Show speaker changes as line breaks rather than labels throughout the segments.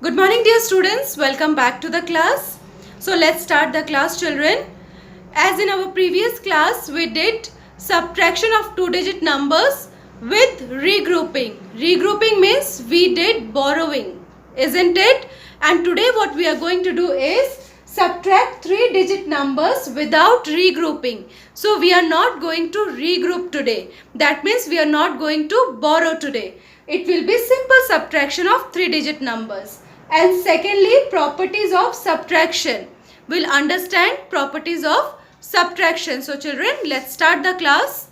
Good morning, dear students. Welcome back to the class. So let's start the class, children. As in our previous class, we did subtraction of two-digit numbers with regrouping. Regrouping means we did borrowing, isn't it? And today what we are going to do is subtract three-digit numbers without regrouping. So we are not going to regroup today. That means we are not going to borrow today. It will be simple subtraction of three-digit numbers. And secondly, properties of subtraction. We'll understand properties of subtraction. So children, let's start the class.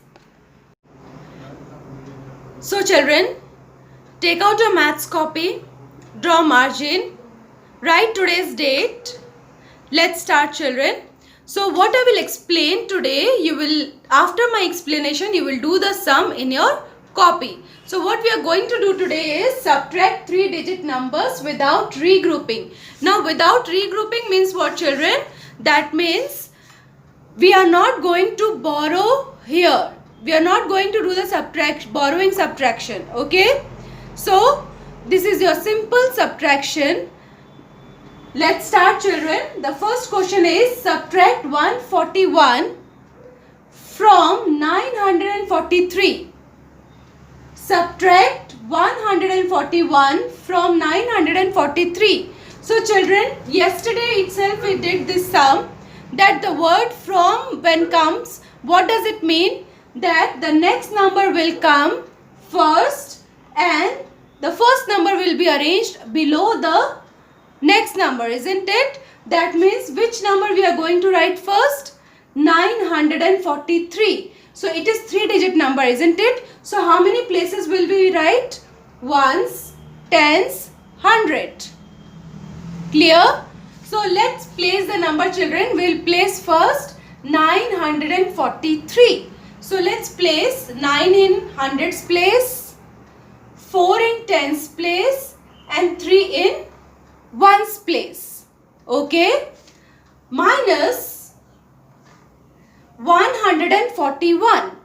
So children, take out a maths copy, draw margin, write today's date. Let's start, children. So what I will explain today, after my explanation, you will do the sum in your copy. So what we are going to do today is subtract three-digit numbers without regrouping. Now without regrouping means what, children? That means we are not going to borrow here. We are not going to do the borrowing subtraction. Okay? So this is your simple subtraction. Let's start, children. The first question is subtract 141 from 943. Subtract 141 from 943. So children, yesterday itself we did this sum, that the word from when comes, what does it mean? That the next number will come first and the first number will be arranged below the next number, isn't it? That means which number we are going to write first? 943. So it is three-digit number, isn't it? So how many places will we write? Ones, tens, 100. Clear? So let's place the number, children. We'll place first 943. So let's place 9 in hundreds place, 4 in tens place and 3 in ones place. Okay? Minus 141.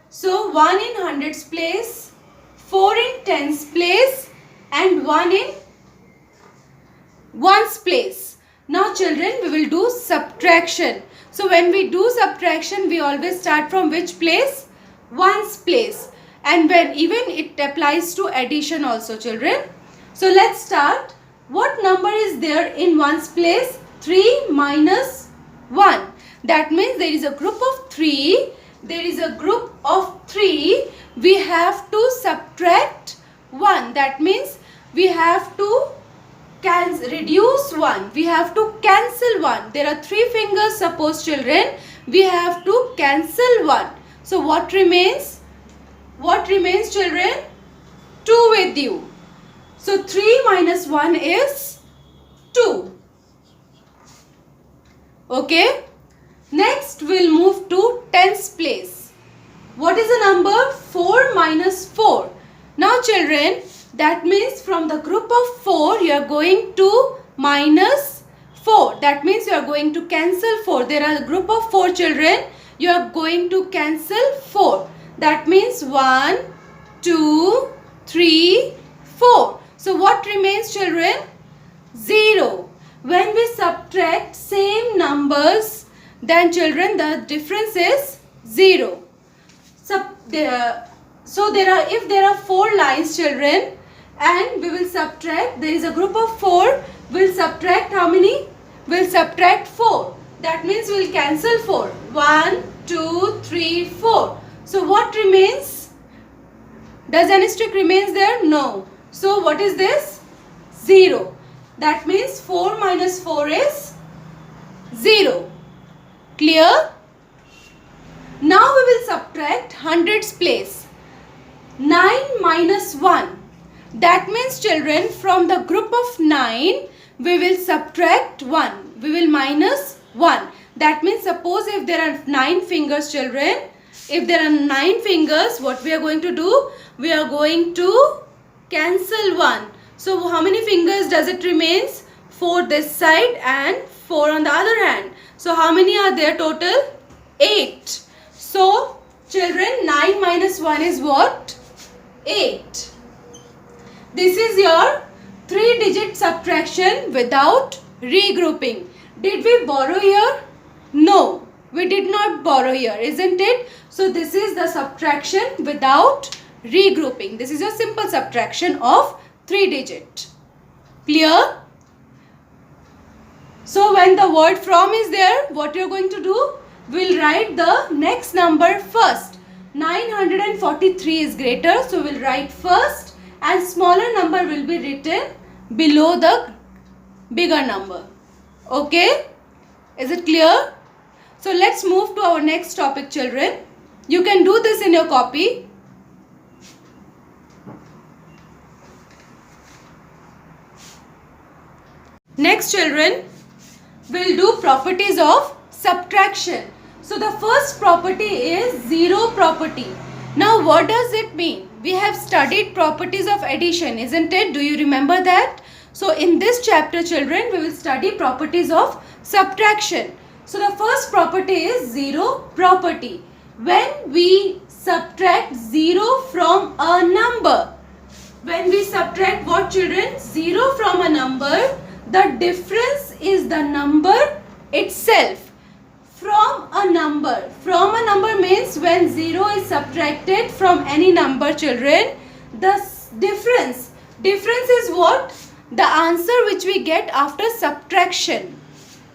So 1 in hundreds place, 4 in tens place and 1 in ones place. Now children, we will do subtraction. So when we do subtraction, we always start from which place? Ones place. And when even it applies to addition also, children. So let's start. What number is there in ones place? 3 minus 1. That means there is a group of 3. There is a group of 3. We have to subtract 1. That means we have to reduce 1. We have to cancel 1. There are 3 fingers, suppose, children. We have to cancel 1. So what remains? What remains, children? 2 with you. So 3 minus 1 is 2. Okay. Next we'll move to tens place. What is the number? 4 minus 4. Now children, that means from the group of 4 you are going to minus 4. That means you are going to cancel 4. There are a group of 4 children. You are going to cancel 4. That means 1, 2, 3, 4. So what remains, children? 0. When we subtract same numbers, then children, the difference is 0. If there are 4 lines, children, and we will subtract, there is a group of 4, we'll subtract how many? We'll subtract 4. That means we'll cancel 4. 1, 2, 3, 4. So what remains? Does any stick remains there? No. So what is this? 0. That means 4 minus 4 is 0. Clear? Now we will subtract hundreds place. 9 minus 1. That means, children, from the group of 9, we will subtract 1. We will minus 1. That means, suppose if there are 9 fingers, children, if there are 9 fingers, what we are going to do? We are going to cancel 1. So how many fingers does it remains? 4 this side and 4 on the other hand. So how many are there total? 8. So children, 9 minus 1 is what? 8. This is your 3-digit subtraction without regrouping. Did we borrow here? No, we did not borrow here, isn't it? So this is the subtraction without regrouping. This is a simple subtraction of 3-digit. Clear? So when the word from is there, what you are going to do? We'll write the next number first. 943 is greater, so we'll write first, and smaller number will be written below the bigger number. Okay? Is it clear? So let's move to our next topic, children. You can do this in your copy. Next, children, we'll do properties of subtraction. So the first property is zero property. Now what does it mean? We have studied properties of addition, isn't it? Do you remember that? So in this chapter, children, we will study properties of subtraction. So the first property is zero property. When we subtract 0 from a number, when we subtract what, children? 0 from a number, the difference is the number itself. From a number means when 0 is subtracted from any number, children, the difference is what? The answer which we get after subtraction.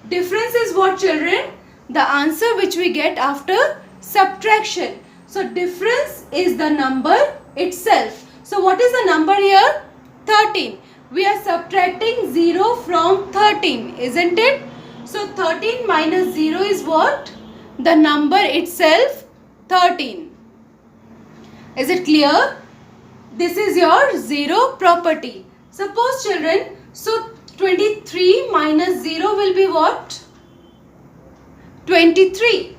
Difference is what, children? The answer which we get after subtraction. So difference is the number itself. So what is the number here? 13. We are subtracting 0 from 13, isn't it? So 13 minus 0 is what? The number itself, 13. Is it clear? This is your zero property. Suppose, children, so 23 minus 0 will be what? 23.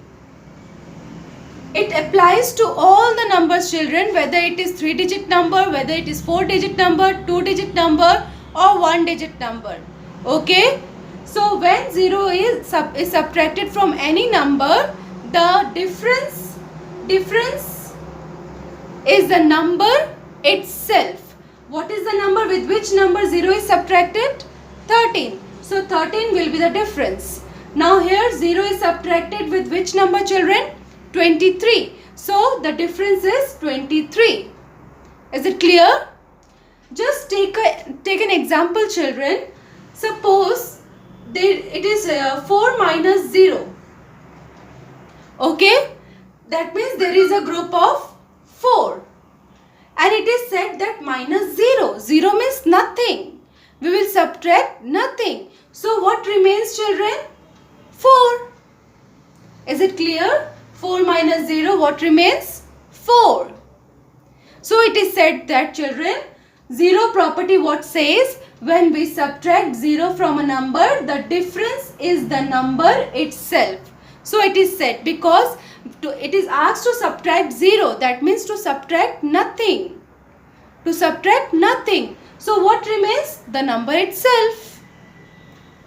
It applies to all the numbers, children, whether it is 3-digit number, whether it is 4-digit number, 2-digit number or 1-digit number. Okay? So when 0 is subtracted from any number, the difference is the number itself. What is the number with which number 0 is subtracted? 13. So 13 will be the difference. Now here 0 is subtracted with which number, children? 23. So the difference is 23. Is it clear? Just take an example, children. Suppose it is 4 minus 0. Okay? That means there is a group of 4. And it is said that minus 0. 0 means nothing. We will subtract nothing. So what remains, children? 4. Is it clear? 4 minus 0, what remains? 4. So it is said that, children, zero property what says? When we subtract 0 from a number, the difference is the number itself. So it is said, because it is asked to subtract 0, that means to subtract nothing. To subtract nothing. So what remains? The number itself.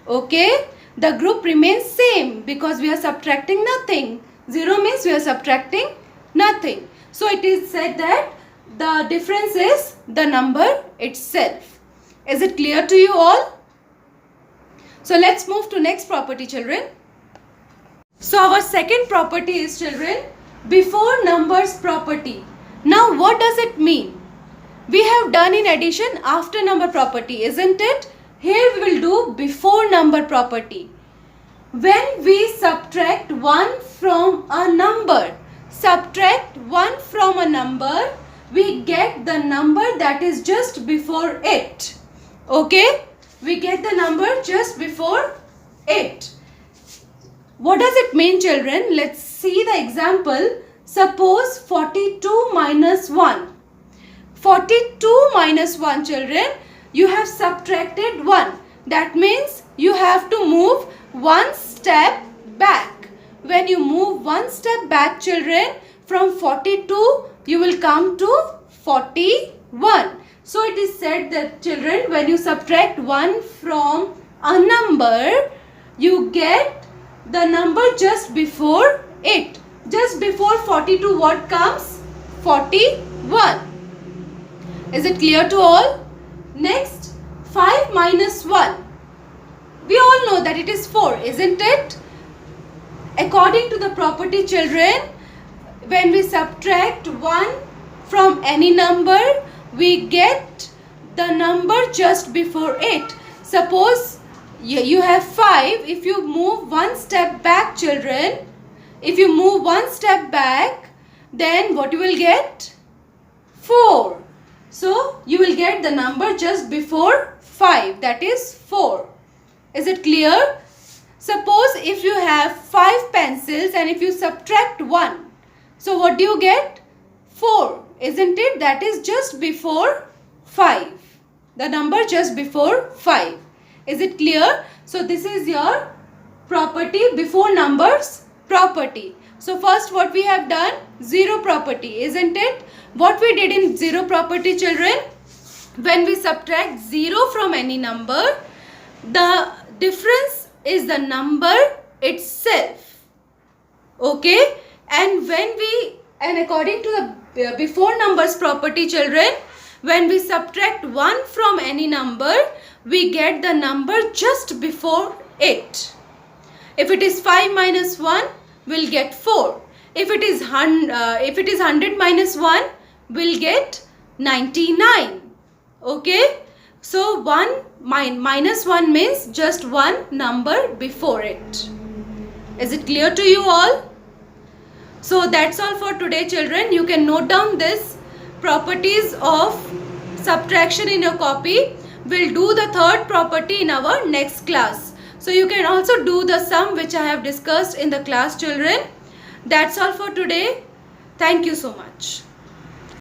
Okay? The group remains same because we are subtracting nothing. 0 means we are subtracting nothing. So it is said that the difference is the number itself. Is it clear to you all? So let's move to next property, children. So our second property is, children, before numbers property. Now what does it mean? We have done in addition after number property, isn't it? Here we will do before number property. When we subtract 1 from a number, we get the number that is just before it. Okay? We get the number just before it. What does it mean, children? Let's see the example. Suppose 42 minus 1. 42 minus 1, children, you have subtracted 1. That means you have to move one step back. When you move one step back, children, from 42, you will come to 41. So it is said that, children, when you subtract 1 from a number, you get the number just before it. Just before 42, what comes? 41. Is it clear to all? Next, 5 minus 1. We all know that it is 4, isn't it? According to the property, children, when we subtract 1 from any number, we get the number just before it. Suppose you have 5. If you move one step back, children, if you move one step back, then what you will get? 4. So you will get the number just before 5, that is 4. Is it clear? Suppose if you have 5 pencils and if you subtract 1, so what do you get? 4, isn't it? That is just before 5. The number just before 5. Is it clear? So this is your property before numbers property. So first what we have done? 0 property, isn't it? What we did in 0 property, children? When we subtract 0 from any number, the difference is the number itself. Okay? And according to the before numbers property, children, when we subtract 1 from any number, we get the number just before it. If it is 5 minus 1, we'll get 4. If it is 100 minus 1, we'll get 99. Okay? So minus 1 means just one number before it. Is it clear to you all? So that's all for today, children. You can note down this properties of subtraction in your copy. We'll do the third property in our next class. So you can also do the sum which I have discussed in the class, children. That's all for today. Thank you so much.